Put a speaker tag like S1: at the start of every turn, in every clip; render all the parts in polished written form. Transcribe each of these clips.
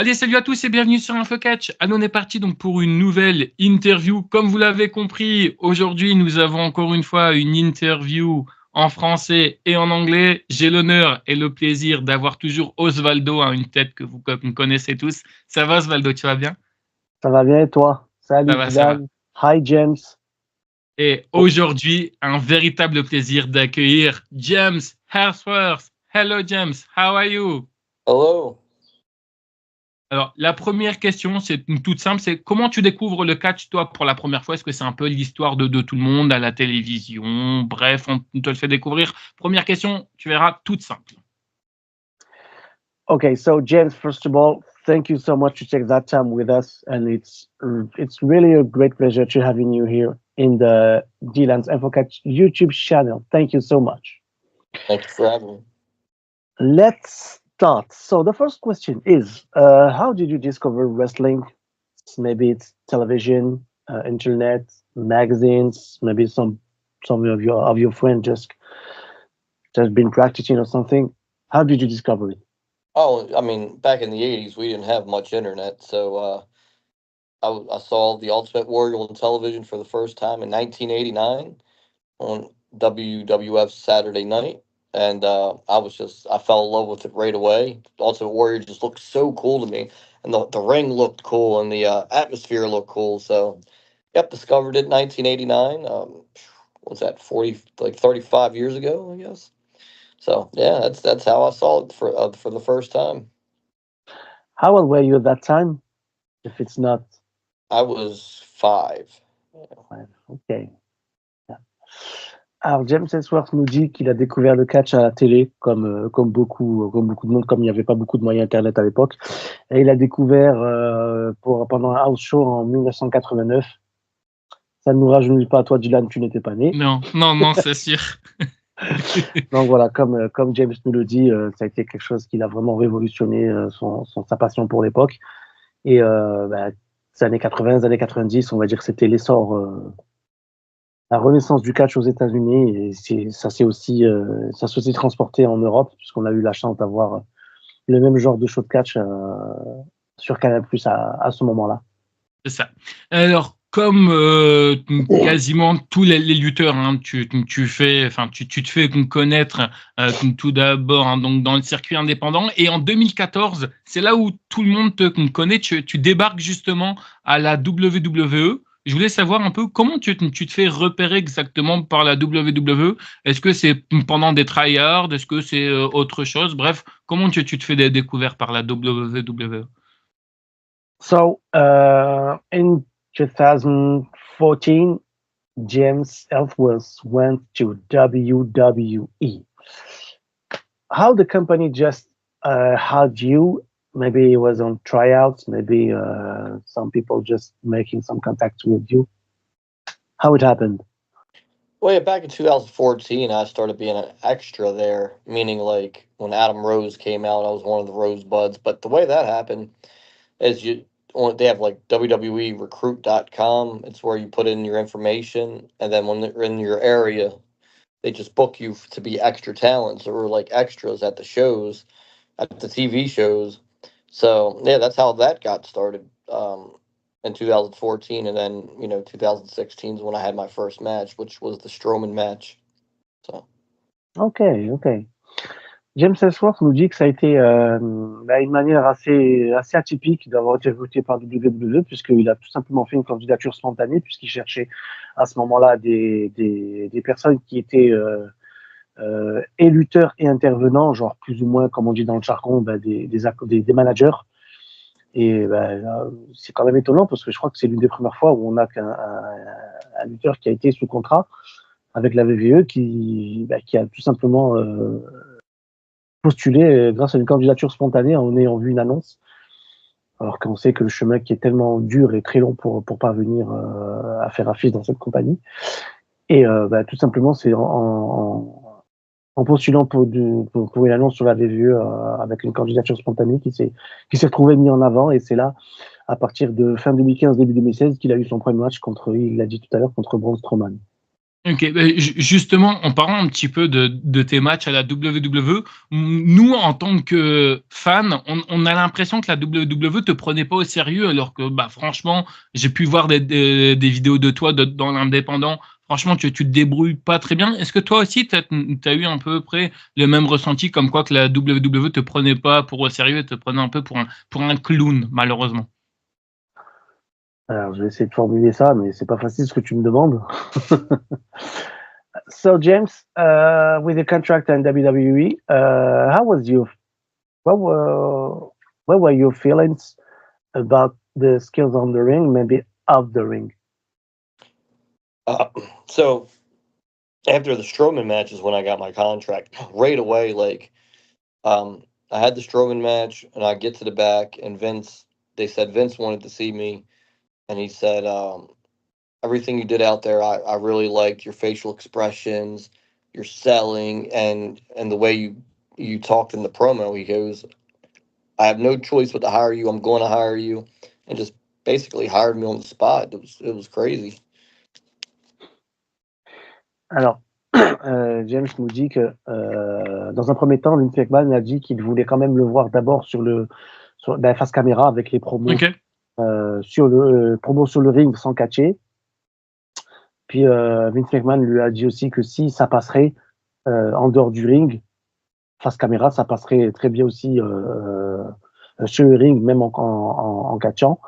S1: Allez, salut à tous et bienvenue sur InfoCatch. Allez, on est parti donc pour une nouvelle interview. Comme vous l'avez compris, aujourd'hui, nous avons encore une fois une interview en français et en anglais. J'ai l'honneur et le plaisir d'avoir toujours Osvaldo, une tête que vous connaissez tous. Ça va, Osvaldo, tu vas bien?
S2: Ça va bien et toi?
S1: Ça
S2: Salut
S1: va, ça va.
S2: Dylan. Hi James.
S1: Et aujourd'hui, un véritable plaisir d'accueillir James Ellsworth. Hello, James. How are you?
S3: Hello.
S1: Alors, la première question, c'est toute simple, c'est comment tu découvres le catch, toi, pour la première fois? Est-ce que c'est un peu l'histoire de tout le monde à la télévision? Bref, on te le fait découvrir. Première question, tu verras, toute simple.
S2: Okay, so James, first of all, thank you so much to take that time with us, and it's really a great pleasure to having you here in the Dylan's InfoCatch YouTube channel. Thank you so much.
S3: Thank you for having me.
S2: Let's start. So the first question is, how did you discover wrestling? Maybe it's television, internet, magazines, maybe some of your friends just been practicing or something. How did you discover it?
S3: Oh, I mean, back in the 80s, we didn't have much internet, so I saw The Ultimate Warrior on television for the first time in 1989 on WWF Saturday Night, and I fell in love with it right away. The Ultimate Warrior just looked so cool to me, and the ring looked cool, and the atmosphere looked cool, so, yep, discovered it in 1989. What's that, 35 years ago, I guess? So yeah, that's how I saw it for the first time.
S2: How old were you at that time? If it's not
S3: I was 5.
S2: ouais, ok. Alors James Ellsworth nous dit qu'il a découvert le catch à la télé, comme beaucoup de monde, comme il n'y avait pas beaucoup de moyens internet à l'époque. Et il a découvert pendant un house show en 1989. Ça ne nous rajeunit pas, toi Dylan, tu n'étais pas né.
S1: Non, c'est sûr.
S2: Donc voilà, comme James nous le dit, ça a été quelque chose qui l'a vraiment révolutionné, sa passion pour l'époque. Et les années 80, les années 90, on va dire que c'était l'essor, la renaissance du catch aux États-Unis. Et ça s'est aussi transporté en Europe, puisqu'on a eu la chance d'avoir le même genre de show de catch sur Canal+ à ce moment-là.
S1: C'est ça. Alors, comme quasiment tous les lutteurs, tu te fais connaître tout d'abord donc dans le circuit indépendant. Et en 2014, c'est là où tout le monde te connaît. Tu débarques justement à la WWE. Je voulais savoir un peu comment tu te fais repérer exactement par la WWE. Est-ce que c'est pendant des tryhards? Est-ce que c'est autre chose? Bref, comment tu te fais découvrir par la WWE?
S2: So, in 2014, James Ellsworth went to WWE. How the company just had you? Maybe it was on tryouts. Maybe some people just making some contact with you. How it happened?
S3: Well, yeah, back in 2014, I started being an extra there, meaning like when Adam Rose came out, I was one of the Rosebuds. But the way that happened is they have like WWErecruit.com. It's where you put in your information, and then when they're in your area, they just book you to be extra talents or like extras at the shows, at the TV shows. So yeah, that's how that got started in 2014, and then 2016 is when I had my first match, which was the Strowman match. So.
S2: Ok. James Ellsworth nous dit que ça a été une manière assez atypique d'avoir été recruté par WWE, puisqu'il a tout simplement fait une candidature spontanée, puisqu'il cherchait à ce moment-là des personnes qui étaient et lutteurs et intervenants, genre plus ou moins, comme on dit dans le jargon, des managers. Et c'est quand même étonnant, parce que je crois que c'est l'une des premières fois où on a un lutteur qui a été sous contrat avec la WWE qui a tout simplement postulé grâce à une candidature spontanée en ayant vu une annonce, alors qu'on sait que le chemin qui est tellement dur et très long pour parvenir à faire affiche dans cette compagnie. Et tout simplement, c'est en postulant pour une annonce sur la WWE avec une candidature spontanée qui s'est retrouvée mise en avant. Et c'est là, à partir de fin 2015, début 2016, qu'il a eu son premier match il l'a dit tout à l'heure, contre Braun Strowman.
S1: OK, justement, en parlant un petit peu de tes matchs à la WWE, nous, en tant que fans, on a l'impression que la WWE te prenait pas au sérieux alors que, bah, franchement, j'ai pu voir des vidéos de toi dans l'indépendant. Franchement, tu te débrouilles pas très bien. Est-ce que toi aussi, tu as eu un peu près le même ressenti comme quoi que la WWE te prenait pas pour au sérieux et te prenait un peu pour un clown, malheureusement?
S2: Alors, je vais essayer de formuler ça, mais c'est pas facile ce que tu me demandes. So, James, with your contract in WWE, how was your what were what were your feelings about the skills on the ring, maybe off the ring?
S3: Uh, so after the Strowman match is when I got my contract. Right away, like I had the Strowman match, and I get to the back, and Vince. They said Vince wanted to see me, and he said, everything you did out there, I really liked your facial expressions, your selling, and the way you talked in the promo. He goes, I have no choice but to hire you. I'm going to hire you, and just basically hired me on the spot. It was crazy.
S2: Alors, James nous dit que dans un premier temps, Vince McMahon a dit qu'il voulait quand même le voir d'abord sur la face caméra avec les promos
S1: OK.
S2: sur le promos sur le ring sans catcher. Puis Vince McMahon lui a dit aussi que si ça passerait en dehors du ring, face caméra, ça passerait très bien aussi sur le ring, même en catchant.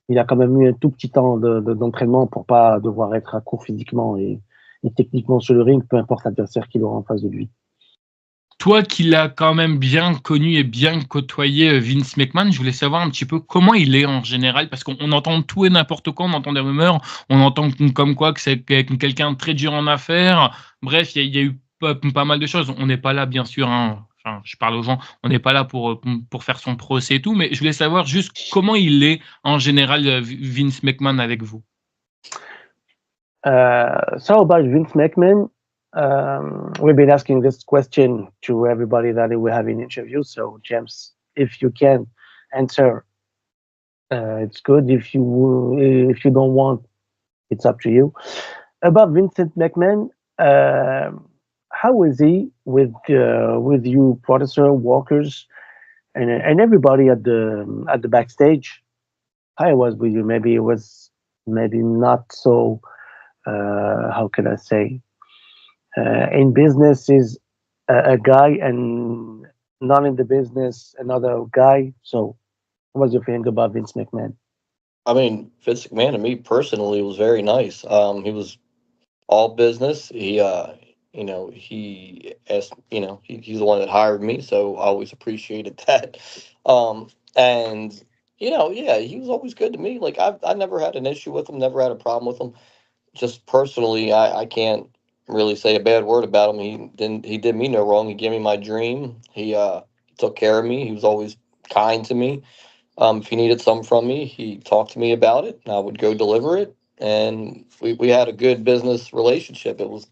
S2: Il a quand même eu un tout petit temps d'entraînement pour pas devoir être à court physiquement et techniquement sur le ring, peu importe l'adversaire qu'il aura en face de lui.
S1: Toi qui l'as quand même bien connu et bien côtoyé, Vince McMahon, je voulais savoir un petit peu comment il est en général? Parce qu'on entend tout et n'importe quoi, on entend des rumeurs, on entend comme quoi que c'est quelqu'un de très dur en affaires. Bref, il y a eu pas mal de choses. On n'est pas là bien sûr, hein, enfin, je parle aux gens, on n'est pas là pour faire son procès et tout, mais je voulais savoir juste comment il est en général, Vince McMahon avec vous?
S2: So about Vince McMahon, we've been asking this question to everybody that we have in interviews. So James, if you can answer, it's good. If you don't want, it's up to you. About Vincent McMahon, how is he with you, producer, workers, and everybody at the backstage? How it was with you? Maybe it was maybe not so. How can I say? In business is a guy, and not in the business another guy. So, what's your feeling about Vince McMahon?
S3: I mean, Vince McMahon to me personally was very nice. He was all business. He asked, he's the one that hired me, so I always appreciated that. And yeah, he was always good to me. Like I never had an issue with him, never had a problem with him. Just personally, I can't really say a bad word about him. He did me no wrong. He gave me my dream. He took care of me. He was always kind to me. If he needed something from me, he talked to me about it, and I would go deliver it. And we had a good business relationship. It was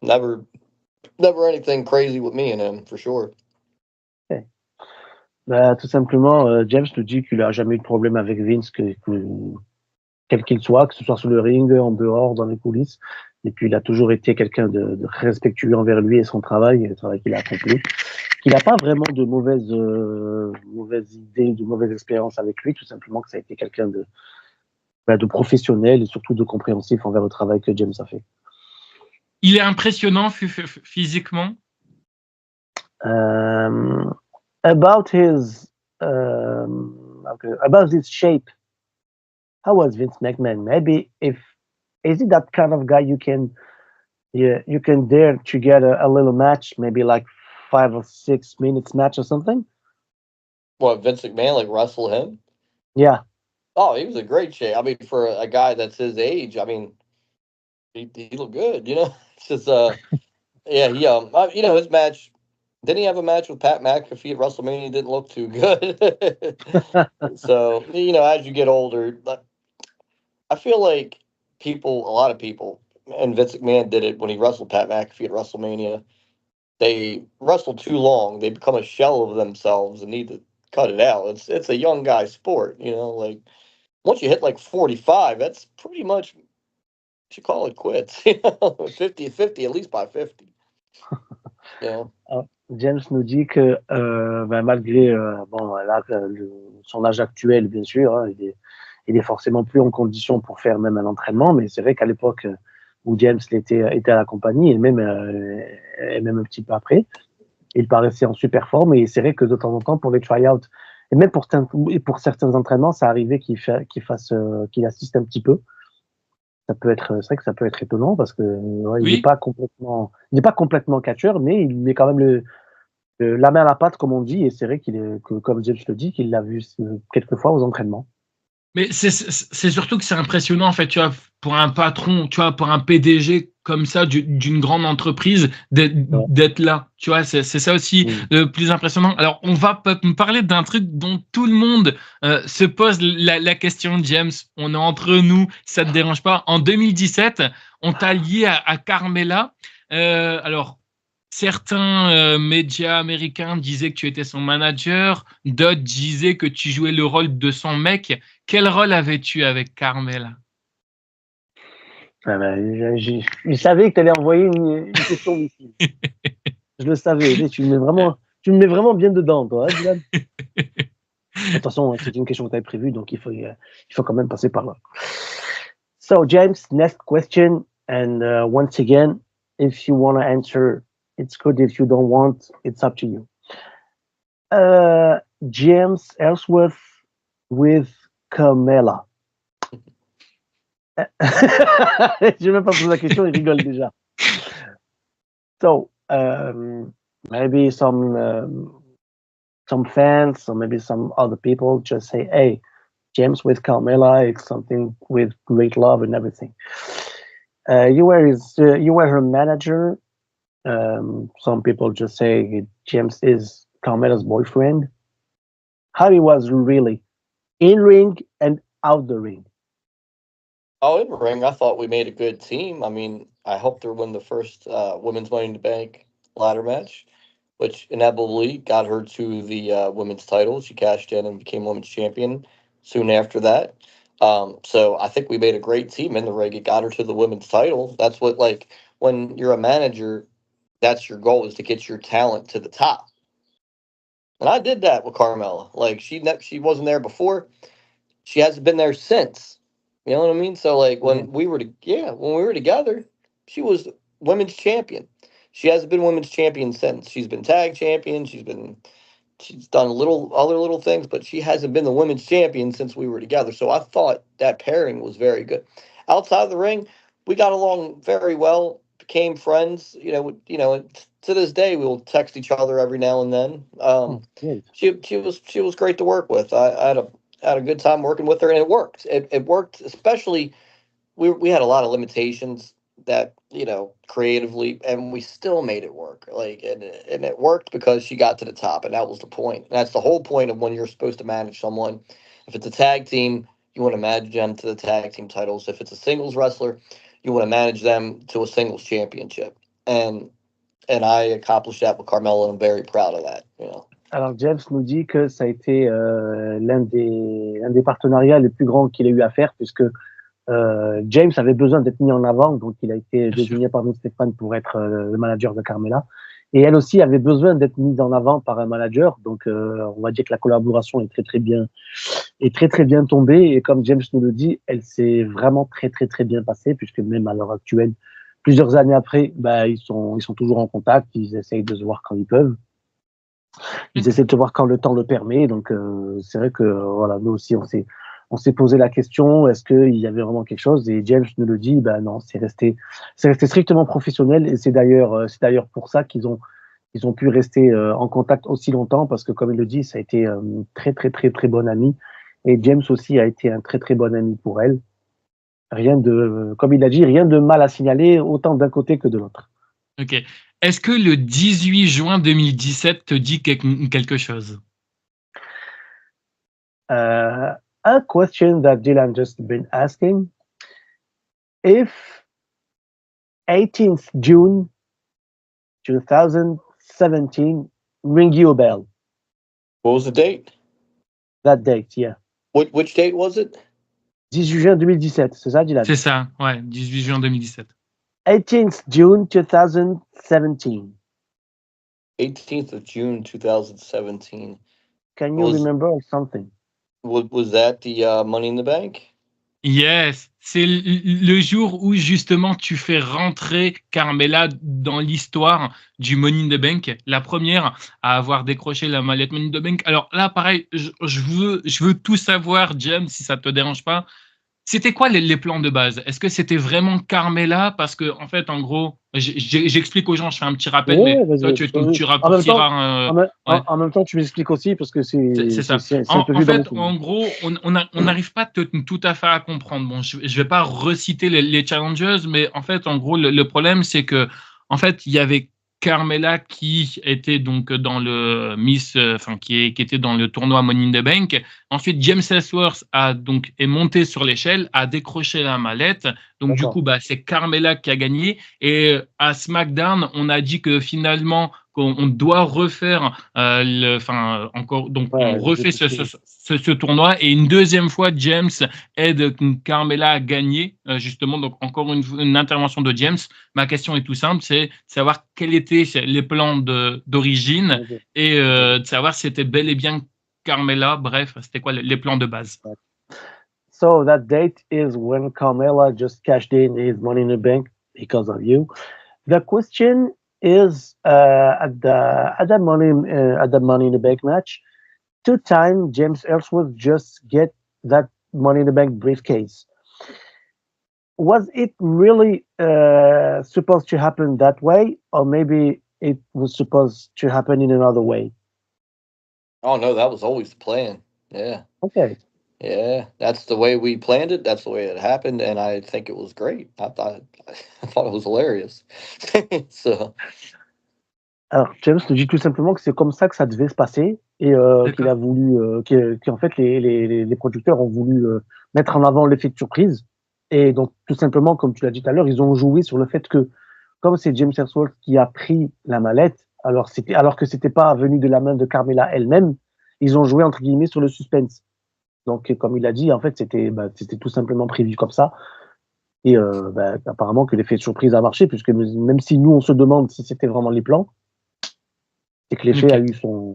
S3: never never anything crazy with me and him for sure.
S2: Okay. Bah, tout simplement, James nous dit qu'il a jamais eu de problème avec Vince, quel qu'il soit, que ce soit sur le ring, en dehors, dans les coulisses. Et puis, il a toujours été quelqu'un de respectueux envers lui et son travail, et le travail qu'il a accompli. Qu'il n'a pas vraiment de mauvaises idées, de mauvaises expériences avec lui, tout simplement que ça a été quelqu'un de professionnel et surtout de compréhensif envers le travail que James a fait.
S1: Il est impressionnant physiquement?
S2: About his about his shape, how was Vince McMahon? Maybe if is he that kind of guy you can dare to get a little match, maybe like 5 or 6 minutes match or something?
S3: What, Vince McMahon, like wrestle him?
S2: Yeah.
S3: Oh, he was a great shape. I mean, for a guy that's his age, I mean, he looked good. It's just yeah, his match. Didn't he have a match with Pat McAfee at WrestleMania? He didn't look too good. So as you get older, I feel like a lot of people, and Vince McMahon did it when he wrestled Pat McAfee at WrestleMania. They wrestle too long. They become a shell of themselves and need to cut it out. It's a young guy sport. Like once you hit like 45, that's pretty much should call it quits. 50-50, at least by 50. Yeah.
S2: James nous dit que malgré son âge actuel, bien sûr, hein, il est forcément plus en condition pour faire même un entraînement, mais c'est vrai qu'à l'époque où James était à la compagnie, et même un petit peu après, il paraissait en super forme, et c'est vrai que de temps en temps, pour les try-outs, et même pour certains entraînements, ça arrivait qu'il assiste un petit peu. C'est vrai que ça peut être étonnant parce que il n'est pas complètement catcheur, mais il met quand même la main à la pâte, comme on dit, et c'est vrai comme James le dit, qu'il l'a vu quelques fois aux entraînements.
S1: Mais c'est surtout que c'est impressionnant, en fait, tu vois, pour un patron, tu vois, pour un PDG comme ça, d'une grande entreprise, d'être là. Tu vois, c'est ça aussi le plus impressionnant. Alors, on va me parler d'un truc dont tout le monde se pose la question, James. On est entre nous, ça te dérange pas. En 2017, on t'a lié à Carmella. Alors, certains médias américains disaient que tu étais son manager, d'autres disaient que tu jouais le rôle de son mec. Quel rôle avais-tu avec Carmella?
S2: Je savais que tu allais envoyer une question ici. Je le savais. Tu me mets vraiment bien dedans, toi, hein, Dylan. De toute façon, c'est une question que tu avais prévue, donc il faut quand même passer par là. So, James, next question. And once again, if you want to answer, it's good. If you don't want, it's up to you. James Ellsworth with Carmella. Je vais même pas poser la question, il rigole déjà. So, maybe some fans or maybe some other people just say, hey, James with Carmella, it's something with great love and everything. You were her manager. Some people just say James is Carmella's boyfriend. How he was really in ring and out the ring.
S3: Oh, in the ring, I thought we made a good team. I mean, I helped her win the first women's Money in the Bank ladder match, which inevitably got her to the women's title. She cashed in and became women's champion soon after that. So I think we made a great team in the ring. It got her to the women's title. That's what, like, when you're a manager, that's your goal, is to get your talent to the top. And I did that with Carmella. Like, she wasn't there before. She hasn't been there since. You know what I mean? So, like, when we were together, she was women's champion. She hasn't been women's champion since. She's been tag champion. She's done other little things, but she hasn't been the women's champion since we were together. So I thought that pairing was very good. Outside of the ring, we got along very well, became friends. To this day, we will text each other every now and then. She was great to work with. I had a good time working with her, and it worked. It worked, especially we had a lot of limitations that, creatively, and we still made it work. Like, and it worked because she got to the top, and that was the point. And that's the whole point of when you're supposed to manage someone. If it's a tag team, you want to manage them to the tag team titles. If it's a singles wrestler, you want to manage them to a singles championship. And I accomplished that with Carmella, and I'm very proud of that.
S2: Alors, James nous dit que ça a été l'un des partenariats les plus grands qu'il a eu à faire, puisque James avait besoin d'être mis en avant, donc il a été désigné par nous, Stéphane, pour être le manager de Carmella. Et elle aussi avait besoin d'être mise en avant par un manager, donc on va dire que la collaboration est très bien tombée. Et comme James nous le dit, elle s'est vraiment très bien passée, puisque même à l'heure actuelle, plusieurs années après, ils sont toujours en contact, ils essayent de se voir quand ils peuvent. Ils essaient de se voir quand le temps le permet. Donc, c'est vrai que voilà, nous aussi, on s'est posé la question, est-ce qu'il y avait vraiment quelque chose? Et James nous le dit, non, c'est resté strictement professionnel. Et c'est d'ailleurs pour ça qu'ils ont pu rester en contact aussi longtemps, parce que comme il le dit, ça a été très bon ami. Et James aussi a été un très bon ami pour elle. Comme il a dit, rien de mal à signaler, autant d'un côté que de l'autre.
S1: Ok. Est-ce que le 18 juin 2017 te dit quelque chose?
S2: A question that Dylan just been asking. If 18th June 2017 ring you a bell?
S3: What was the date?
S2: That date, yeah.
S3: Which date was it?
S2: 18 juin 2017, c'est ça, Dylan?
S1: C'est ça, ouais, 18 juin 2017.
S2: 18th June 2017.
S3: 18th of June 2017.
S2: Can you remember something?
S3: Was that the Money in the Bank?
S1: Yes, c'est le jour où justement tu fais rentrer Carmella dans l'histoire du Money in the Bank, la première à avoir décroché la mallette Money in the Bank. Alors là, pareil, je veux tout savoir, James, si ça te dérange pas. C'était quoi les plans de base? Est-ce que c'était vraiment Carmella? Parce que, en fait, en gros, j'explique aux gens, je fais un petit rappel,
S2: Oui,
S1: mais toi,
S2: vas-y.
S1: tu
S2: En même temps,
S1: raccourciras.
S2: en,
S1: Ouais.
S2: en même temps, tu m'expliques aussi parce que
S1: C'est ça.
S2: c'est un peu
S1: En
S2: vu dans mon
S1: fait,
S2: film.
S1: en gros, on n'arrive pas tout à fait à comprendre. Bon, je vais pas reciter les challengers, mais en fait, en gros, le problème, c'est que, en fait, il y avait Carmella qui était donc dans le Miss, enfin, qui était dans le tournoi Money in the Bank. Ensuite, James Ellsworth est monté sur l'échelle, a décroché la mallette. Donc, du
S2: D'accord.
S1: coup, bah, c'est Carmella qui a gagné. Et à SmackDown, on a dit que finalement, qu'on doit refaire encore, donc
S2: Ouais,
S1: on
S2: j'ai
S1: refait
S2: tout suivi.
S1: ce tournoi et une deuxième fois James aide Carmella à gagner justement, donc encore une intervention de James. Ma question est tout simple, c'est de savoir quels étaient les plans d'origine
S2: Ok.
S1: et de savoir si c'était bel et bien Carmella, bref, c'était quoi les plans de base.
S2: So that date is when Carmella just cashed in his money in the bank because of you. The question is at the money in the bank match, 2-time James Ellsworth just get that money in the bank briefcase. Was it really supposed to happen that way, or maybe it was supposed to happen in another way?
S3: Oh no, that was always the plan. Yeah.
S2: Okay.
S3: Yeah, that's the way we planned it. That's the way it happened, and I think it was great. I thought it was hilarious. So
S2: Alors, James nous dit tout simplement que c'est comme ça que ça devait se passer et qu'il a voulu, qu'en fait les producteurs ont voulu mettre en avant l'effet de surprise. Et donc, tout simplement, comme tu l'as dit tout à l'heure, ils ont joué sur le fait que, comme c'est James Ellsworth qui a pris la mallette, alors que c'était pas venu de la main de Carmella elle-même, ils ont joué entre guillemets sur le suspense. Donc, comme il a dit, en fait, c'était tout simplement prévu comme ça. Et apparemment que l'effet de surprise a marché, puisque même si nous on se demande si c'était vraiment les plans, c'est que l'effet a eu son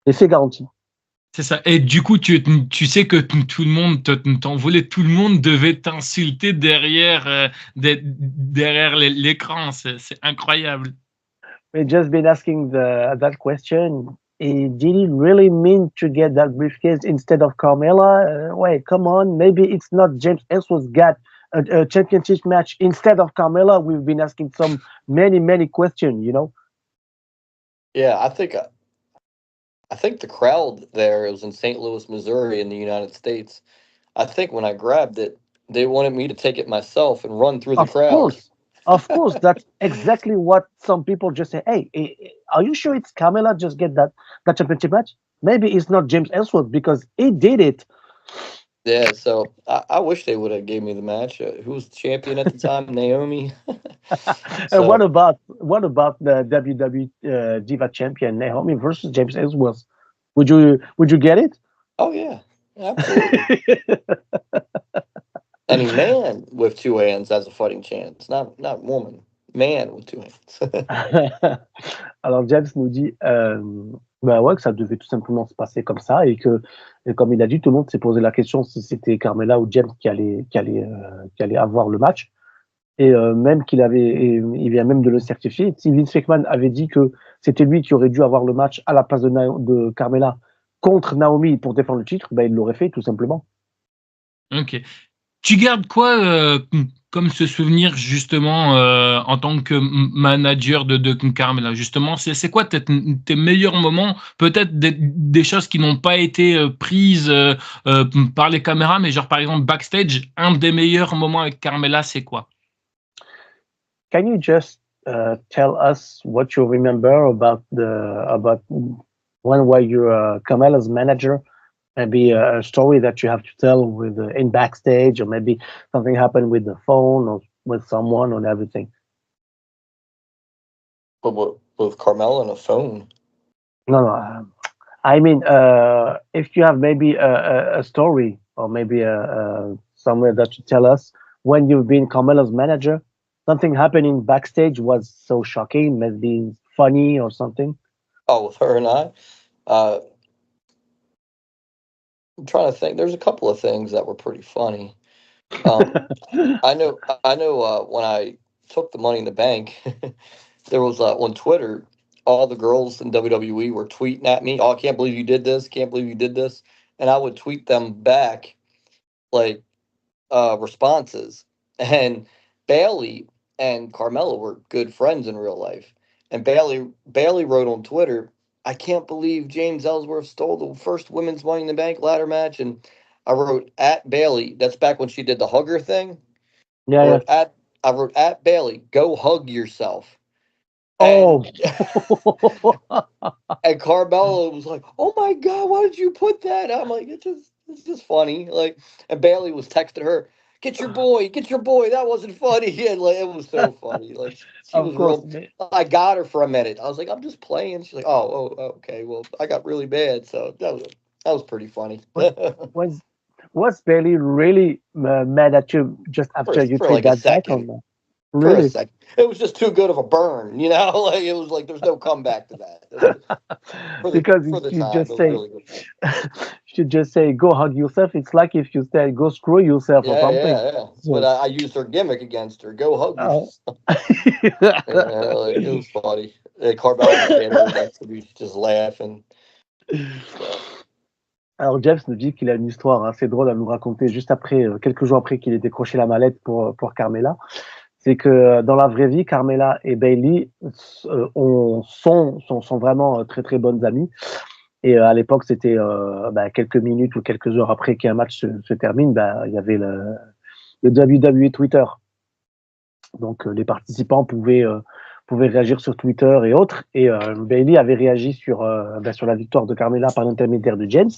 S2: effet garanti.
S1: C'est ça. Et du coup, tu sais que tout le monde t'en voulait, tout le monde devait t'insulter derrière l'écran. C'est incroyable.
S2: We just been asking that question. Did he really mean to get that briefcase instead of Carmella? Wait, come on. Maybe it's not James Ellsworth got a championship match instead of Carmella. We've been asking many questions, you know?
S3: yeah, I think the crowd there, it was in St. Louis, Missouri, in the United States. I think when I grabbed it, they wanted me to take it myself and run through the crowd.
S2: Of course, that's exactly what some people just say. Hey, are you sure it's Carmella just get that championship match? Maybe it's not James Ellsworth because he did it.
S3: Yeah, so I wish they would have gave me the match. Who was the champion at the time? Naomi.
S2: And what about the WWE Diva champion Naomi versus James Ellsworth? Would you get it?
S3: Oh yeah, absolutely. Any man with two hands has a fighting chance. Not woman. Man with two hands.
S2: Alors James nous dit que ça devait tout simplement se passer comme ça et comme il a dit, tout le monde s'est posé la question si c'était Carmella ou James qui allait avoir le match et même il vient même de le certifier. Si Vince McMahon avait dit que c'était lui qui aurait dû avoir le match à la place de Carmella contre Naomi pour défendre le titre, il l'aurait fait tout simplement.
S1: Ok. Tu gardes quoi comme ce souvenir justement en tant que manager de Carmella? Justement, c'est quoi tes meilleurs moments? Peut-être des choses qui n'ont pas été prises par les caméras, mais genre par exemple backstage, un des meilleurs moments avec Carmella, c'est quoi?
S2: Can you just tell us what you remember about when were you Carmella's manager? Maybe a story that you have to tell with in backstage, or maybe something happened with the phone or with someone or everything.
S3: But with Carmella on a phone.
S2: No. I mean, if you have maybe a story or maybe somewhere that you tell us when you've been Carmella's manager, something happening backstage was so shocking, maybe funny or something.
S3: Oh, with her and I, uh, I'm trying to think. There's a couple of things that were pretty funny. Um, I know. When I took the Money in the Bank, there was on Twitter, all the girls in WWE were tweeting at me. Oh, I can't believe you did this. Can't believe you did this. And I would tweet them back like responses. And Bailey and Carmella were good friends in real life. And Bailey wrote on Twitter, "I can't believe James Ellsworth stole the first women's Money in the Bank ladder match." And I wrote at Bailey. That's back when she did the hugger thing. I
S2: Yeah, yeah.
S3: wrote at I wrote at Bailey, "Go hug yourself."
S2: Oh,
S3: And and Carmella was like, "Oh my god, why did you put that?" I'm like, it's just funny. Like, and Bailey was texting her, get your boy." That wasn't funny, and like it was so funny. Like she
S2: of
S3: was
S2: course.
S3: real. I got her for a minute. I was like, "I'm just playing." She's like, "Oh, okay. Well, I got really bad, so that was pretty funny."
S2: Wa- Was was Bailey really mad at you just
S3: for
S2: after you
S3: for
S2: tweet
S3: like a
S2: that back or
S3: second.
S2: not?
S3: For a
S2: Really?
S3: second, it was just too good of a burn. Like it was like there's no comeback to that. For the
S2: Because
S3: for
S2: if
S3: the
S2: you
S3: time,
S2: just
S3: it was
S2: say,
S3: really good.
S2: should just say, go hug yourself. It's like if you said, go screw yourself or
S3: Yeah,
S2: something.
S3: yeah, yeah. But
S2: So,
S3: I used her gimmick against her. Go hug
S2: oh.
S3: yourself. Yeah, like, it was funny. Yeah, Carmella was standing right next to me, just laughing. So
S2: Alors, James nous dit qu'il a une histoire assez drôle à nous raconter juste après, quelques jours après qu'il ait décroché la mallette pour Carmella. C'est que dans la vraie vie, Carmella et Bailey sont vraiment très très bonnes amies. Et à l'époque, c'était quelques minutes ou quelques heures après qu'un match se termine, il y avait le WWE Twitter. Donc les participants pouvaient réagir sur Twitter et autres. Et Bailey avait réagi sur la victoire de Carmella par l'intermédiaire de James.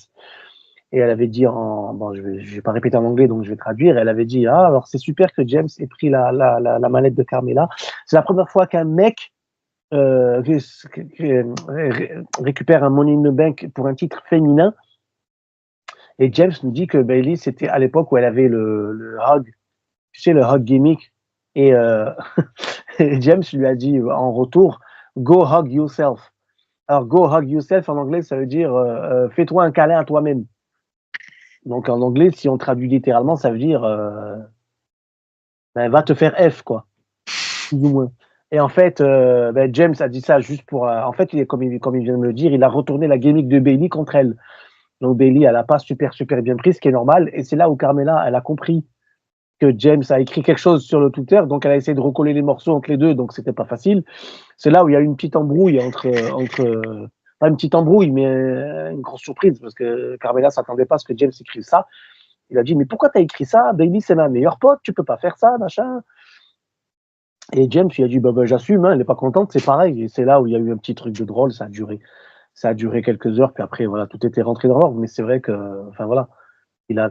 S2: Et elle avait dit je vais pas répéter en anglais, donc je vais traduire. Elle avait dit, ah, alors c'est super que James ait pris la manette de Carmella. C'est la première fois qu'un mec récupère un Money in the Bank pour un titre féminin. Et James nous dit que Bailey, c'était à l'époque où elle avait le hug, tu sais, le hug gimmick. Et, et James lui a dit en retour, go hug yourself. Alors, go hug yourself en anglais, ça veut dire fais-toi un câlin à toi-même. Donc en anglais, si on traduit littéralement, ça veut dire va te faire F, quoi, plus ou moins. Et en fait, James a dit ça juste pour. En fait, comme il vient de me le dire, il a retourné la gimmick de Bailey contre elle. Donc Bailey, elle n'a pas super bien pris, ce qui est normal. Et c'est là où Carmella, elle a compris que James a écrit quelque chose sur le Twitter, donc elle a essayé de recoller les morceaux entre les deux, donc c'était pas facile. C'est là où il y a eu une petite embrouille pas une petite embrouille, mais une grosse surprise, parce que Carmella s'attendait pas à ce que James écrive ça. Il a dit, mais pourquoi t'as écrit ça? Bailey, c'est ma meilleure pote, tu peux pas faire ça, machin. Et James, il a dit, j'assume, hein, elle est pas contente, c'est pareil. Et c'est là où il y a eu un petit truc de drôle, ça a duré quelques heures, puis après, voilà, tout était rentré dans l'ordre. Mais c'est vrai que, enfin voilà,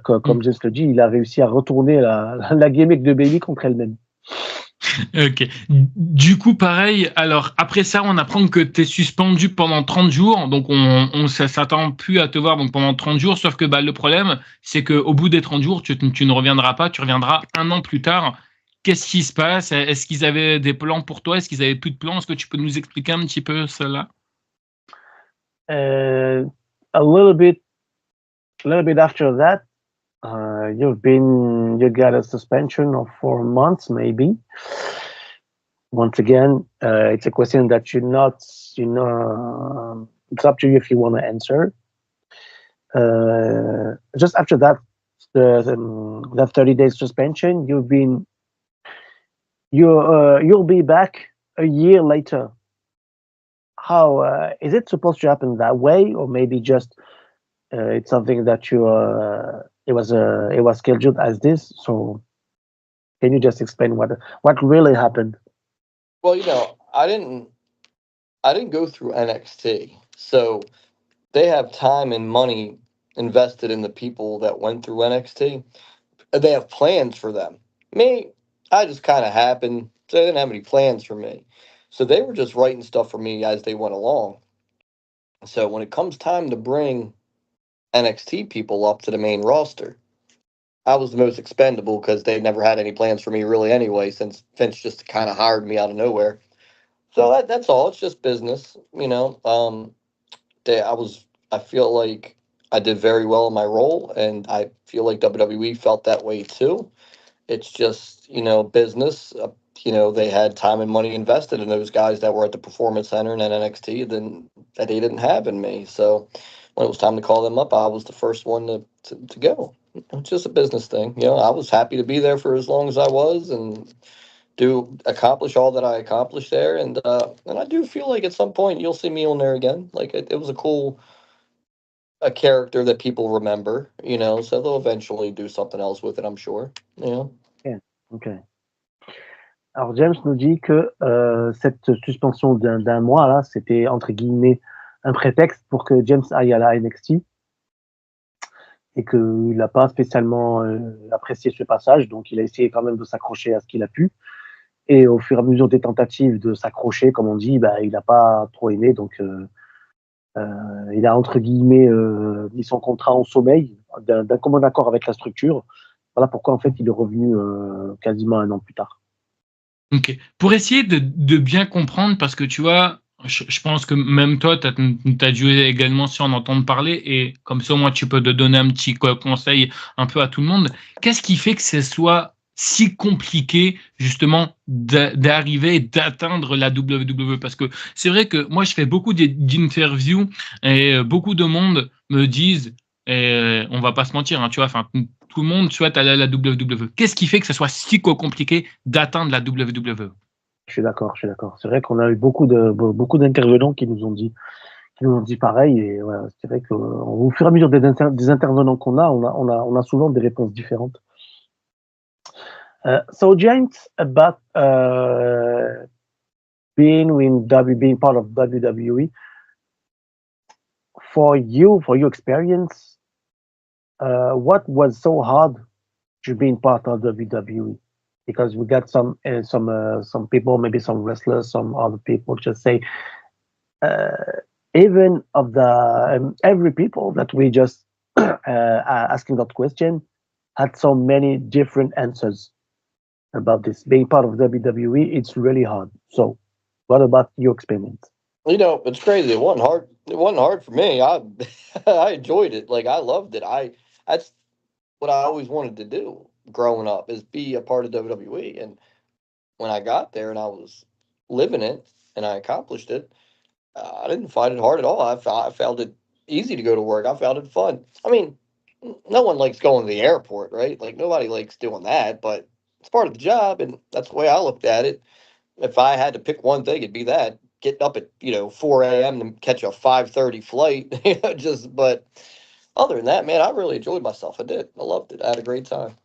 S2: comme James le dit, il a réussi à retourner la gimmick de Bailey contre elle-même.
S1: Ok. Du coup, pareil, alors après ça, on apprend que tu es suspendu pendant 30 jours, donc on s'attend plus à te voir donc pendant 30 jours, sauf que le problème, c'est qu'au bout des 30 jours, tu ne reviendras pas, tu reviendras un an plus tard. Qu'est-ce qui se passe? Est-ce qu'ils avaient des plans pour toi? Est-ce qu'ils avaient plus de plans? Est-ce que tu peux nous expliquer un petit peu cela?
S2: A little bit after that, you got a suspension of 4 months, maybe. Once again, it's a question that it's up to you if you want to answer. Just after that, that 30 days suspension, you'll be back a year later. How is it supposed to happen that way, or maybe just it's something that it was scheduled as this? So can you just explain what really happened?
S3: well, I didn't go through NXT, so they have time and money invested in the people that went through NXT. They have plans for them. Me, I just kind of happened. So they didn't have any plans for me. So they were just writing stuff for me as they went along. So when it comes time to bring NXT people up to the main roster, I was the most expendable because they never had any plans for me really anyway, since Vince just kind of hired me out of nowhere. So that's all. It's just business, you know. I was. I feel like I did very well in my role, and I feel like WWE felt that way too. It's just, business. They had time and money invested in those guys that were at the Performance Center and at NXT then that they didn't have in me. So when it was time to call them up, I was the first one to go. It's just a business thing. I was happy to be there for as long as I was and accomplish all that I accomplished there. And I do feel like at some point you'll see me on there again. Like it was a character that people remember, so they'll eventually do something else with it, I'm sure.
S2: Ok. Ok. Alors James nous dit que cette suspension d'un mois là, c'était entre guillemets un prétexte pour que James aille à la NXT et qu'il n'a pas spécialement apprécié ce passage, donc il a essayé quand même de s'accrocher à ce qu'il a pu. Et au fur et à mesure des tentatives de s'accrocher, comme on dit, il n'a pas trop aimé, donc il a entre guillemets mis son contrat en sommeil d'un commun accord avec la structure. Voilà pourquoi en fait il est revenu quasiment un an plus tard.
S1: Ok. Pour essayer de bien comprendre, parce que tu vois, je pense que même toi, tu as dû également si en entendre parler, et comme ça, moi, tu peux te donner un petit conseil un peu à tout le monde. Qu'est-ce qui fait que ce soit si compliqué, justement, d'arriver et d'atteindre la WWE? Parce que c'est vrai que moi, je fais beaucoup d'interviews et beaucoup de monde me disent, et on va pas se mentir, hein, tu vois, enfin, tout le monde souhaite aller à la WWE. Qu'est-ce qui fait que ce soit si compliqué d'atteindre la WWE?
S2: Je suis d'accord, je suis d'accord. C'est vrai qu'on a eu beaucoup d'intervenants qui nous ont dit pareil. Et voilà, c'est vrai qu'au fur et à mesure des intervenants qu'on a, on a souvent des réponses différentes. So James, about being part of WWE, for your experience, what was so hard to being part of WWE? Because we got some people, maybe some wrestlers, some other people just say, even of the every people that we just asking that question had so many different answers about this. Being part of WWE, it's really hard. So, what about your experience?
S3: It's crazy. It wasn't hard. It wasn't hard for me. I I enjoyed it. Like I loved it. That's what I always wanted to do growing up is be a part of WWE. And when I got there and I was living it and I accomplished it, I didn't find it hard at all. I found it easy to go to work. I found it fun. I mean, no one likes going to the airport, right? Like nobody likes doing that, but it's part of the job, and that's the way I looked at it. If I had to pick one thing, it'd be that getting up at 4 a.m. to catch a 5:30 flight. But other than that, man, I really enjoyed myself. I did. I loved it. I had a great time.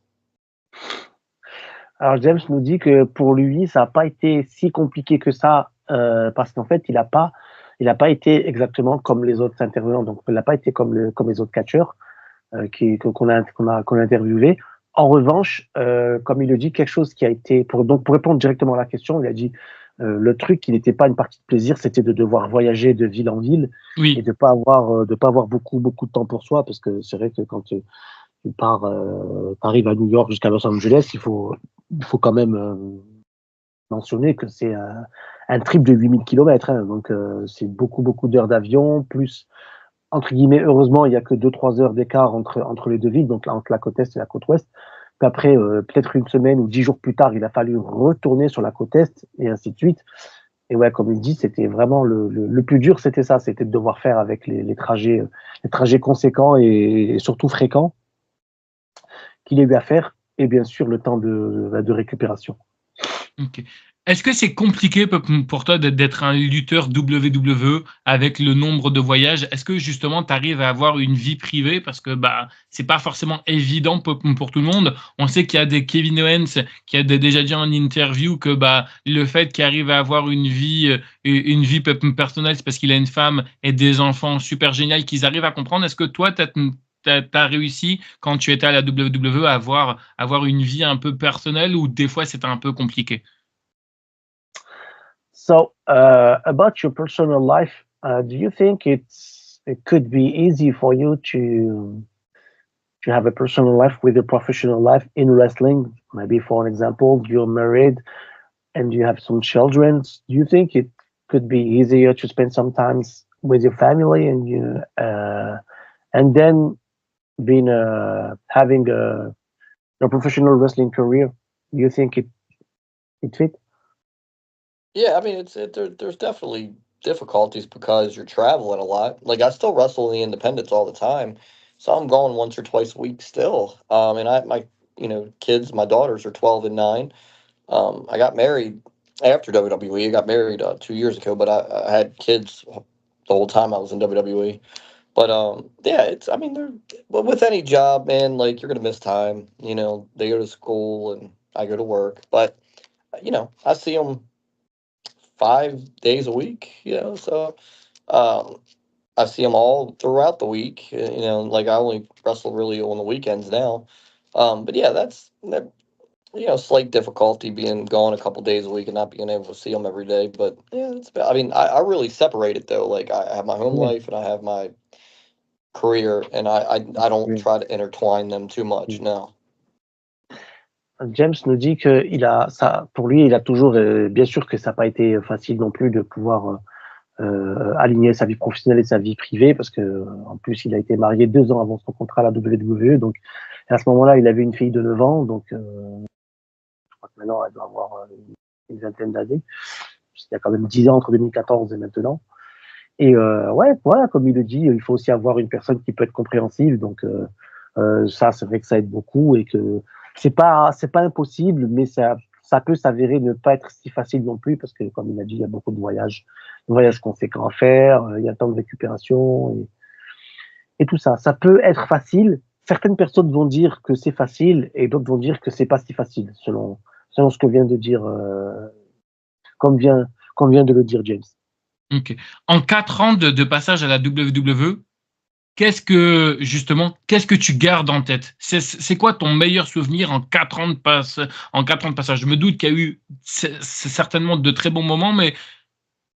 S2: Alors James nous dit que pour lui, ça n'a pas été si compliqué que ça parce qu'en fait, il n'a pas été exactement comme les autres intervenants. Donc, il n'a pas été comme les autres catcheurs qu'on a interviewés. En revanche, comme il le dit, quelque chose qui a été pour répondre directement à la question, il a dit le truc qui n'était pas une partie de plaisir, c'était de devoir voyager de ville en ville et de pas avoir beaucoup de temps pour soi, parce que c'est vrai que quand tu arrives à New York jusqu'à Los Angeles, il faut quand même mentionner que c'est un trip de 8000 km, hein, donc c'est beaucoup d'heures d'avion, plus entre guillemets, heureusement, il n'y a que 2-3 heures d'écart entre les deux villes, donc entre la côte est et la côte ouest. Puis après, peut-être une semaine ou 10 jours plus tard, il a fallu retourner sur la côte est et ainsi de suite. Et ouais, comme il dit, c'était vraiment le plus dur, c'était ça, c'était de devoir faire avec les trajets conséquents et surtout fréquents qu'il a eu à faire, et bien sûr le temps de récupération.
S1: Ok. Est-ce que c'est compliqué pour toi d'être un lutteur WWE avec le nombre de voyages? Est-ce que justement tu arrives à avoir une vie privée? Parce que c'est pas forcément évident pour tout le monde. On sait qu'il y a des Kevin Owens qui a déjà dit en interview que le fait qu'il arrive à avoir une vie personnelle, c'est parce qu'il a une femme et des enfants super géniaux qu'ils arrivent à comprendre. Est-ce que toi, tu as réussi, quand tu étais à la WWE, à avoir une vie un peu personnelle ou des fois c'était un peu compliqué?
S2: So, about your personal life, do you think it could be easy for you to to have a personal life with a professional life in wrestling. Maybe, for an example, you're married and you have some children. Do you think it could be easier to spend some time with your family and then being having a professional wrestling career? Do you think it fit?
S3: Yeah, I mean, there's definitely difficulties because you're traveling a lot. Like I still wrestle in the independents all the time, so I'm going once or twice a week still. And my kids, my daughters are 12 and 9. I got married after WWE. I got married 2 years ago, but I had kids the whole time I was in WWE. But yeah, I mean, but with any job, man, like you're gonna miss time. They go to school and I go to work, but I see them 5 days a week. So um, I see them all throughout the week. Like I only wrestle really on the weekends now. But yeah, that slight difficulty being gone a couple days a week and not being able to see them every day. But yeah, it's bad. I mean, I really separate it though. Like I have my home
S2: Yeah.
S3: life and I have my career, and I don't try to intertwine them too much. No.
S2: James nous dit que pour lui, il a toujours, bien sûr que ça n'a pas été facile non plus de pouvoir aligner sa vie professionnelle et sa vie privée, parce que en plus, il a été marié 2 ans avant son contrat à la WWE. Donc, à ce moment-là, il avait une fille de 9 ans. Donc, je crois que maintenant, elle doit avoir une vingtaine d'années. Il y a quand même 10 ans entre 2014 et maintenant. Et ouais, voilà, comme il le dit, il faut aussi avoir une personne qui peut être compréhensive. Donc, ça, c'est vrai que ça aide beaucoup et que c'est pas impossible, mais ça peut s'avérer ne pas être si facile non plus parce que, comme il a dit, il y a beaucoup de voyages conséquents à faire, il y a le temps de récupération et tout ça. Ça peut être facile. Certaines personnes vont dire que c'est facile et d'autres vont dire que c'est pas si facile, selon ce que vient de dire, comme vient de le dire James.
S1: Ok. En 4 ans de passage à la WWE, qu'est-ce que tu gardes en tête? C'est quoi ton meilleur souvenir en 4 ans de passage? Je me doute qu'il y a eu c'est certainement de très bons moments, mais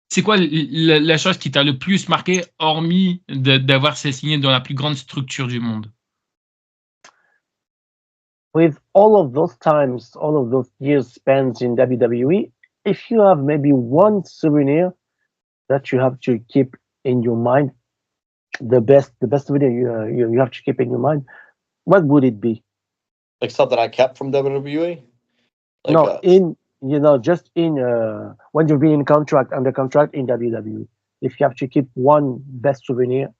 S1: c'est quoi la chose qui t'a le plus marqué, hormis d'avoir signé dans la plus grande structure du monde?
S2: With all of those times, all of those years spent in WWE, if you have maybe one souvenir that you have to keep in your mind, the best souvenir you have to keep in your mind, what would it be?
S3: Like something I kept from WWE. Like
S2: No, just in when you're being under contract in WWE. If you have to keep one best souvenir,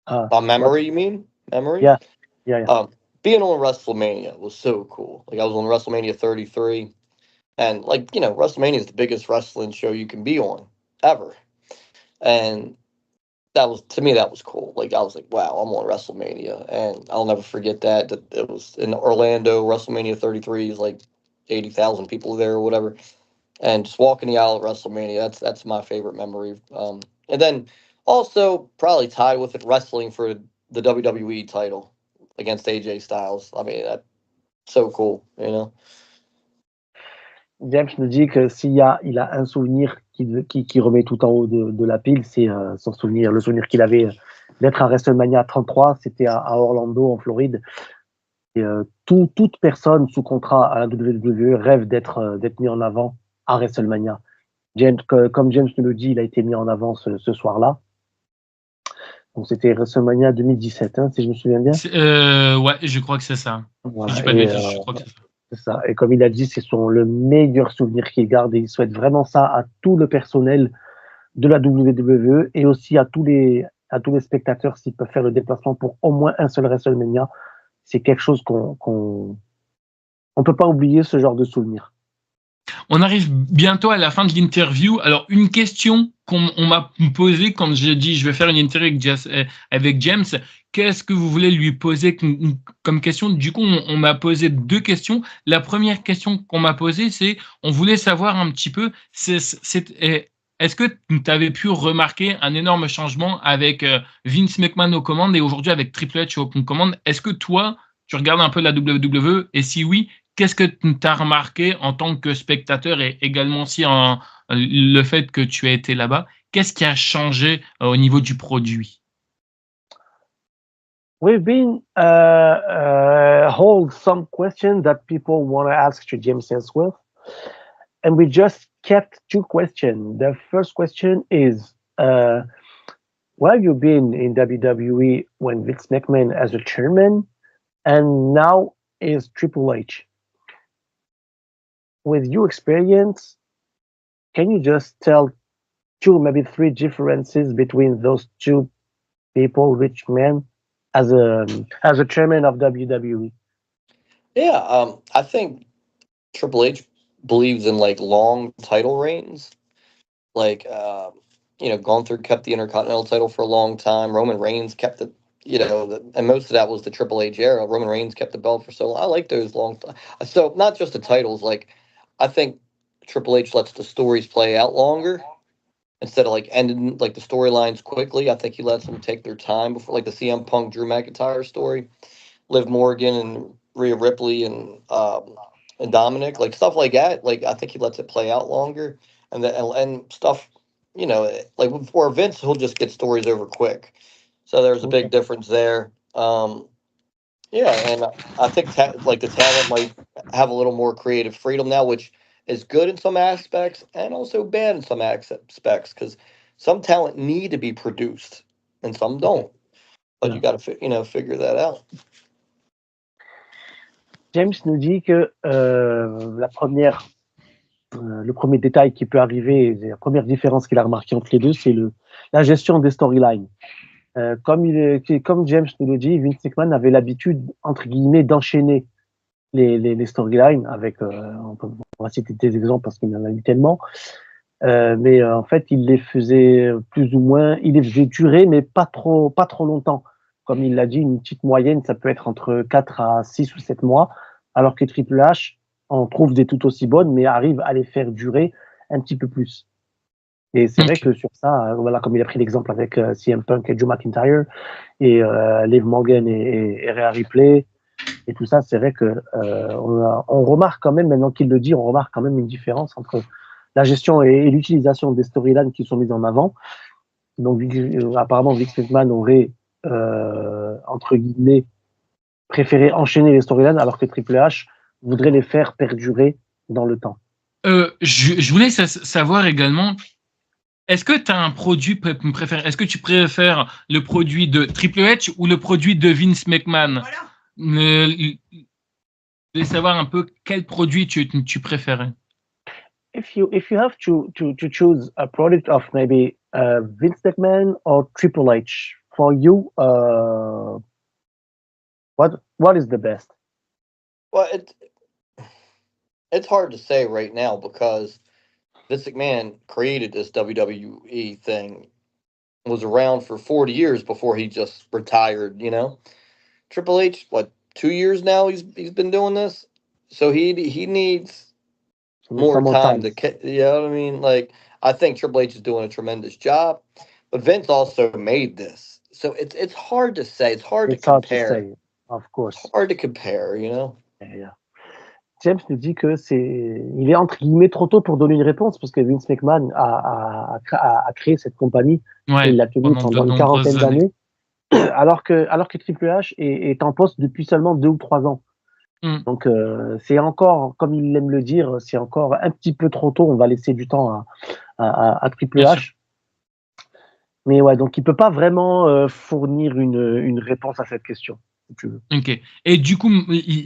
S3: memory, you mean? Memory?
S2: Yeah, yeah.
S3: Being on WrestleMania was so cool. Like I was on WrestleMania 33, and WrestleMania is the biggest wrestling show you can be on ever, and that was cool. Like I was like, wow, I'm on WrestleMania, and I'll never forget that it was in Orlando. WrestleMania 33 is like 80,000 people there or whatever, and just walking the aisle at WrestleMania. That's my favorite memory. And then also probably tied with it, wrestling for the WWE title against AJ Styles. I mean, that's so cool.
S2: James nous dit que il a un souvenir qui remet tout en haut de la pile, c'est le souvenir qu'il avait d'être à WrestleMania 33, c'était à Orlando, en Floride. Et toute personne sous contrat à la WWE rêve d'être mis en avant à WrestleMania. Comme James nous le dit, il a été mis en avant ce soir-là. Donc c'était WrestleMania 2017, si je me souviens bien.
S1: Ouais, je crois que c'est ça.
S2: Voilà.
S1: Je dis pas de bêtises, je crois que c'est ça.
S2: C'est ça. Et comme il a dit, c'est le meilleur souvenir qu'il garde et il souhaite vraiment ça à tout le personnel de la WWE et aussi à tous les spectateurs s'ils peuvent faire le déplacement pour au moins un seul WrestleMania. C'est quelque chose qu'on peut pas oublier, ce genre de souvenir.
S1: On arrive bientôt à la fin de l'interview. Alors, une question qu'on m'a posée quand j'ai dit je vais faire une interview avec James, qu'est-ce que vous voulez lui poser comme question? Du coup, on m'a posé 2 questions. La première question qu'on m'a posée, c'est on voulait savoir un petit peu, est-ce que tu avais pu remarquer un énorme changement avec Vince McMahon aux commandes et aujourd'hui avec Triple H aux commandes? Est-ce que toi, tu regardes un peu la WWE et si oui, qu'est-ce que tu as remarqué en tant que spectateur et également aussi le fait que tu as été là-bas? Qu'est-ce qui a changé au niveau du produit?
S2: We've been hold some questions that people want to ask to James Ellsworth, and we just kept two questions. The first question is, where have you been in WWE when Vince McMahon as a chairman, and now is Triple H? With your experience, can you just tell two, maybe three differences between those two people, rich men, as a chairman of WWE?
S3: Yeah, I think Triple H believes in like long title reigns. Like, Gunther kept the Intercontinental title for a long time. Roman Reigns kept it, and most of that was the Triple H era. Roman Reigns kept the belt for so long. I like those long. So not just the titles. Like, I think Triple H lets the stories play out longer instead of like ending like the storylines quickly. I think he lets them take their time before, like the CM Punk Drew McIntyre story. Liv Morgan and Rhea Ripley and Dominic, like stuff like that. Like I think he lets it play out longer, and stuff, like before Vince, he'll just get stories over quick. So there's a
S2: Okay.
S3: big difference there. Yeah, and I think like the talent might have a little more creative freedom now, which is good in some aspects and also bad in some aspects because some talent need to be produced and some
S2: Okay.
S3: don't. But you
S2: Yeah.
S3: got to figure that out.
S2: James nous dit que le premier détail qui peut arriver, la première différence qu'il a remarqué entre les deux, c'est la gestion des storylines. Comme James nous le dit, Vince McMahon avait l'habitude, entre guillemets, d'enchaîner les storylines avec, on va citer des exemples parce qu'il y en a eu tellement, mais en fait, il les faisait plus ou moins, il les faisait durer, mais pas trop longtemps. Comme il l'a dit, une petite moyenne, ça peut être entre 4 à 6 ou 7 mois, alors que Triple H en trouve des tout aussi bonnes, mais arrive à les faire durer un petit peu plus. Et c'est vrai
S1: Ok.
S2: que sur ça, voilà, comme il a pris l'exemple avec CM Punk et Drew McIntyre, et Liv Morgan et Rhea Ripley, et tout ça, c'est vrai que on remarque quand même, maintenant qu'il le dit, on remarque quand même une différence entre la gestion et l'utilisation des storylines qui sont mises en avant. Donc, apparemment, Vince McMahon aurait, entre guillemets, préféré enchaîner les storylines, alors que Triple H voudrait les faire perdurer dans le temps.
S1: Je voulais savoir également, est-ce que tu as un produit préféré? Est-ce que tu préfères le produit de Triple H ou le produit de Vince McMahon? Je voulais savoir un peu quel produit tu préférais.
S2: If you have to choose a product of maybe Vince McMahon or Triple H, for you, what is the best?
S3: Well, it's hard to say right now because Vince McMahon created this WWE thing, was around for 40 years before he just retired. Triple H, what, 2 years now? He's been doing this, so he needs
S2: So need
S3: more
S2: some more
S3: time
S2: time.
S3: to. You know what I mean? Like I think Triple H is doing a tremendous job, but Vince also made this, so it's hard to say. It's hard to
S2: It's hard to
S3: compare.
S2: say, of course.
S3: Hard to compare.
S2: Yeah. James nous dit que il est entre guillemets trop tôt pour donner une réponse parce que Vince McMahon a créé cette compagnie et il
S1: Ouais,
S2: l'a tenue
S1: pendant de
S2: pendant une
S1: nombreuses
S2: quarantaine
S1: années.
S2: d'années, alors que Triple H est en poste depuis seulement 2 ou 3 ans.
S1: Mm.
S2: Donc c'est encore, comme il aime le dire, c'est encore un petit peu trop tôt. On va laisser du temps à Triple
S1: Bien sûr.
S2: H. Mais ouais, donc il peut pas vraiment fournir une réponse à cette question, si tu veux.
S1: Ok. Et du coup,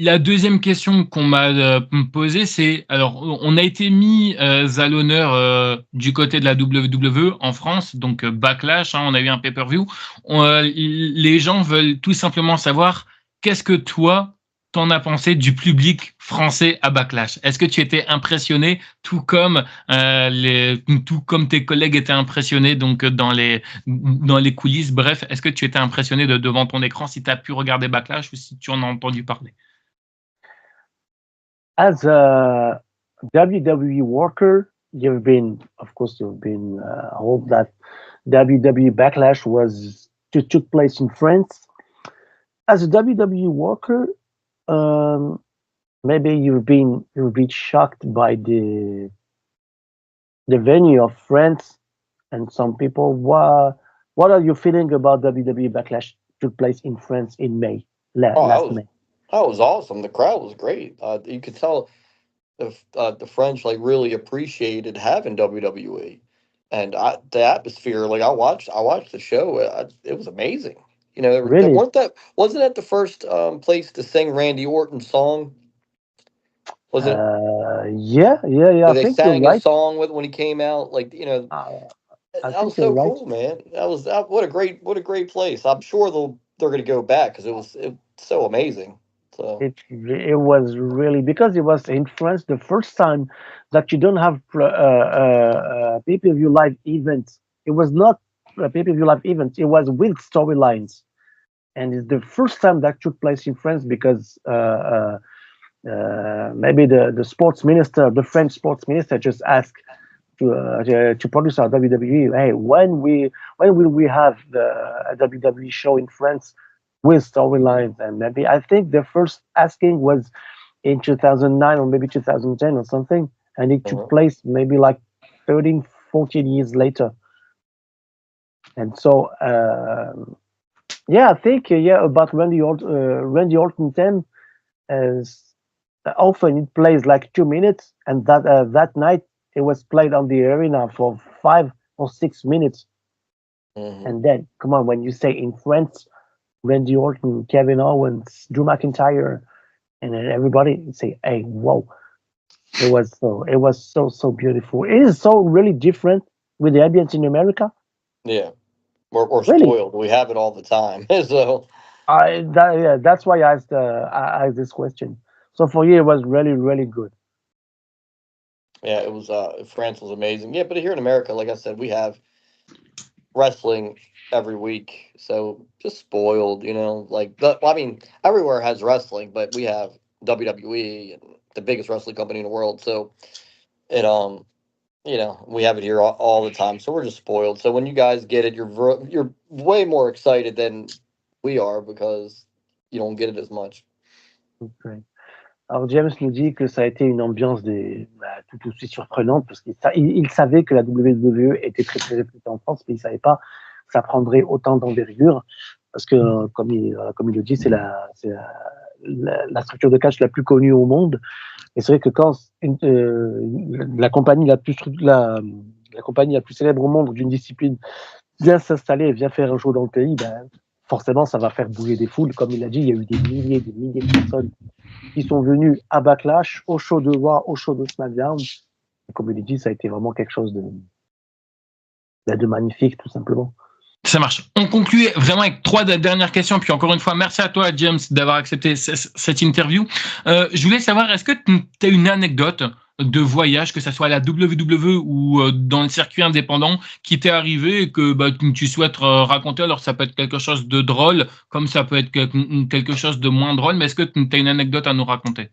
S1: la deuxième question qu'on m'a posée, c'est, alors, on a été mis à l'honneur du côté de la WWE en France, donc Backlash, on a eu un pay-per-view. Les gens veulent tout simplement savoir qu'est-ce que toi, t'en as pensé du public français à Backlash. Est-ce que tu étais impressionné, tout comme tes collègues étaient impressionnés donc dans les coulisses? Bref, est-ce que tu étais impressionné devant ton écran, si tu as pu regarder Backlash ou si tu en as entendu parler?
S2: As a WWE worker, of course, you've been told that WWE Backlash took place in France. As a WWE worker, maybe you've been shocked by the venue of France and some people. What are you feeling about WWE Backlash took place in France in May, last
S3: Oh,
S2: May.
S3: that was awesome. The crowd was great. You could tell the French like really appreciated having WWE, and the atmosphere. Like I watched the show. It was amazing. You know, they
S2: Really?
S3: weren't that wasn't that the first place to sing Randy Orton's song? Was it?
S2: Yeah. I
S3: They
S2: think you're
S3: sang his
S2: right.
S3: song with when he came out. Like
S2: Uh, I
S3: that was
S2: think you're
S3: so
S2: right.
S3: cool, man. What a great place. I'm sure they're going to go back because it was so amazing. So.
S2: It was really because it was in France the first time that you don't have pay-per-view live events. It was not a pay-per-view live event. It was with storylines, and it's the first time that took place in France because maybe the sports minister, the French sports minister, just asked to produce our WWE. Hey, when will we have the WWE show in France with storylines? And maybe I think the first asking was in 2009 or maybe 2010 or something, and it took
S3: Uh-huh.
S2: place maybe like 13, 14 years later. And so, yeah, I think about Randy Orton 10 is often it plays like 2 minutes, and that night it was played on the arena for 5 or 6 minutes.
S3: Hmm.
S2: And then, come on, when you say in France, Randy Orton, Kevin Owens, Drew McIntyre, and then everybody say, "Hey, whoa!" It was so beautiful. It is so really different with the ambience in America.
S3: Yeah. We're
S2: Really,
S3: spoiled. We have it all the time. So
S2: that's why I asked this question. So for you, it was really really good.
S3: yeah, it was France was amazing. Yeah, but here in America, like I said, we have wrestling every week. So just spoiled, like well, I mean, everywhere has wrestling, but we have WWE and the biggest wrestling company in the world. So it we have it here all the time. So we're just spoiled. So when you guys get it, you're way more excited than we are because you don't get it as much.
S2: Ouais. Alors James nous dit que ça a été une ambiance tout aussi surprenante parce qu'il savait que la WWE était très très réputée en France, mais il ne savait pas que ça prendrait autant d'envergure parce que comme il le dit, c'est la structure de catch la plus connue au monde. Et c'est vrai que quand la compagnie la compagnie la plus célèbre au monde d'une discipline vient s'installer et vient faire un show dans le pays, ben, forcément ça va faire bouger des foules. Comme il l'a dit, il y a eu des milliers de personnes qui sont venus à Backlash, au show de Raw, au show de SmackDown. Et comme il dit, ça a été vraiment quelque chose de magnifique, tout simplement.
S1: Ça marche. On conclut vraiment avec 3 dernières questions. Puis encore une fois, merci à toi, James, d'avoir accepté cette interview. Je voulais savoir, est-ce que tu as une anecdote de voyage, que ce soit à la WWE ou dans le circuit indépendant, qui t'est arrivé et que tu souhaites raconter? Alors, ça peut être quelque chose de drôle, comme ça peut être quelque chose de moins drôle, mais est-ce que tu as une anecdote à nous raconter?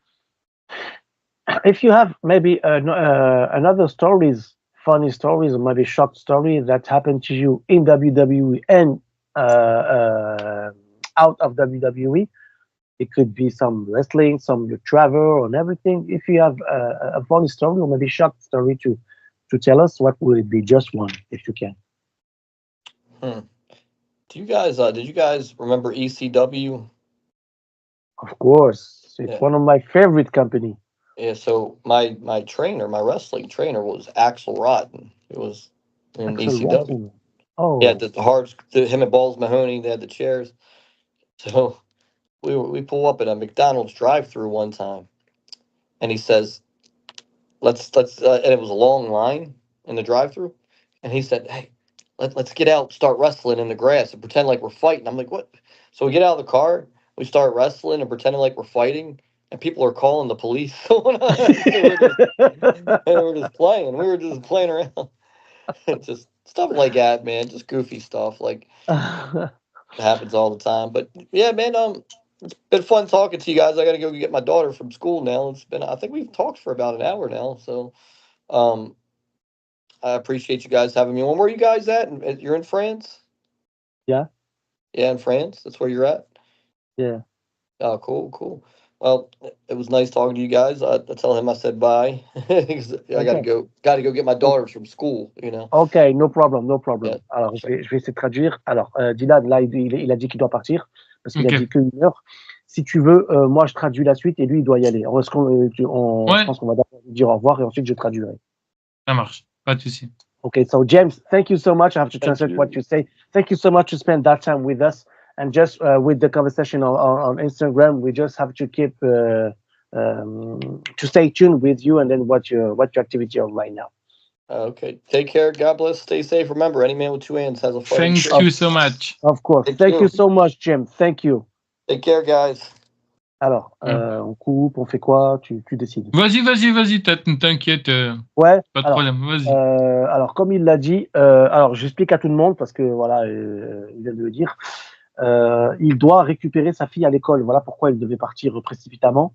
S2: If you have maybe another stories, funny stories, or maybe short story that happened to you in WWE and out of WWE, it could be some wrestling, some your travel, and everything. If you have a funny story or maybe short story to tell us, what would it be? Just one, if you can.
S3: Hmm. Do you guys did you guys remember ECW?
S2: Of course, it's
S3: Yeah.
S2: one of my favorite company.
S3: Yeah, so my trainer, my wrestling trainer was Axel Rotten. It was in
S2: Axel
S3: ECW.
S2: Rotten.
S3: Yeah,
S2: Oh,
S3: him and Balls Mahoney, they had the chairs. So we pull up at a McDonald's drive-through one time, and he says, "Let's," and it was a long line in the drive-through, and he said, "Hey, let's get out, start wrestling in the grass, and pretend like we're fighting." I'm like, "What?" So we get out of the car, we start wrestling and pretending like we're fighting, and people are calling the police. We're just playing. We were just playing around. Just stuff like that, man. Just goofy stuff like happens all the time. But yeah, man, it's been fun talking to you guys. I gotta go get my daughter from school now. I think we've talked for about an hour now. So um I appreciate you guys having me on. Where are you guys at? You're in France?
S2: yeah,
S3: Yeah, in France. That's where you're at.
S2: yeah.
S3: Oh, cool, cool. Well, it was nice talking to you guys. I tell him I said bye. 'Cause I gotta go get my daughters from school.
S2: Ok, no problem, no problem.
S3: Yeah.
S2: Alors, je vais essayer de traduire. Alors, Dylan, là, il a dit qu'il doit partir parce qu'il a dit qu'une heure. Si tu veux, moi, je traduis la suite et lui, il doit y aller. Je pense qu'on va d'abord lui dire au revoir et ensuite je traduirai.
S1: Ça marche, pas de souci.
S2: Okay, so James, thank you so much. I have to translate what you say. Thank you so much to spend that time with us. And just with the conversation on Instagram, we just have to keep to stay tuned with you and then what your activity are right now.
S3: Okay. Take care. God bless. Stay safe. Remember, any man with two hands has a fighting
S1: Thank you so much.
S2: Of course. Thank you so much, Jim. Thank you.
S3: Take care, guys.
S2: Alors, on coupe, on fait quoi? Tu décides.
S1: Vas-y, t'inquiète.
S2: Ouais.
S1: Pas de problème, vas-y.
S2: Alors, comme il l'a dit, alors j'explique à tout le monde parce que voilà, il vient de le dire. Il doit récupérer sa fille à l'école. Voilà pourquoi il devait partir précipitamment.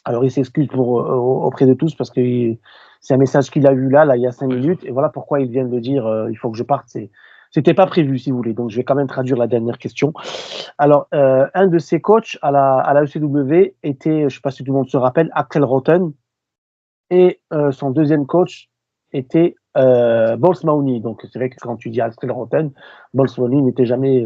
S2: Alors, il s'excuse auprès de tous parce que c'est un message qu'il a eu là, il y a 5 minutes. Et voilà pourquoi il vient de dire il faut que je parte. C'était pas prévu, si vous voulez. Donc, je vais quand même traduire la dernière question. Alors, un de ses coachs à la ECW était, je sais pas si tout le monde se rappelle, Axel Rotten. Et son deuxième coach était Bols Mahoney. Donc, c'est vrai que quand tu dis Axel Rotten, Bols Mahoney n'était jamais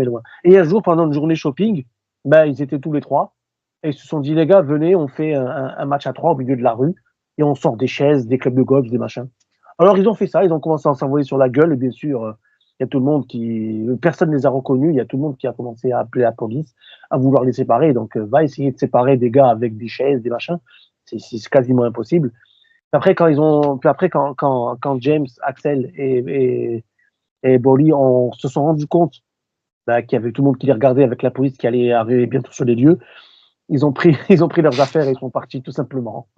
S2: loin. Et un jour, pendant une journée shopping, ils étaient tous les trois. Et ils se sont dit, les gars, venez, on fait un match à 3 au milieu de la rue. Et on sort des chaises, des clubs de golf, des machins. Alors, ils ont fait ça. Ils ont commencé à s'envoyer sur la gueule. Et bien sûr, il y a tout le monde personne ne les a reconnus. Il y a tout le monde qui a commencé à appeler la police, à vouloir les séparer. Donc, va essayer de séparer des gars avec des chaises, des machins. C'est quasiment impossible. Après, quand James, Axel et Bolly se sont rendus compte qu'il y avait tout le monde qui les regardait avec la police qui allait arriver bientôt sur les lieux, ils ont pris leurs affaires et ils sont partis tout simplement.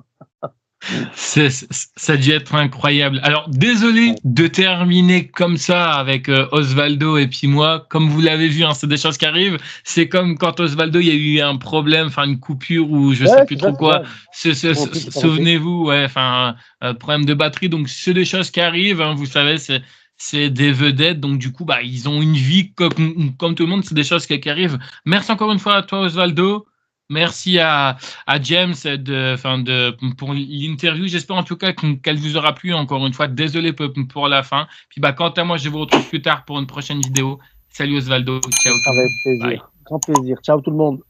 S1: Ça a dû être incroyable. Alors, désolé de terminer comme ça avec Osvaldo et puis moi. Comme vous l'avez vu, c'est des choses qui arrivent. C'est comme quand Osvaldo, il y a eu un problème, une coupure ou je sais plus trop quoi. Souvenez-vous, problème de batterie. Donc, c'est des choses qui arrivent. Vous savez, c'est des vedettes. Donc, du coup, ils ont une vie comme tout le monde. C'est des choses qui arrivent. Merci encore une fois à toi, Osvaldo. Merci à James pour l'interview. J'espère en tout cas qu'elle vous aura plu. Encore une fois, désolé pour la fin. Puis quant à moi, je vous retrouve plus tard pour une prochaine vidéo. Salut Osvaldo. Ciao.
S2: Avec plaisir. Grand plaisir. Ciao tout le monde.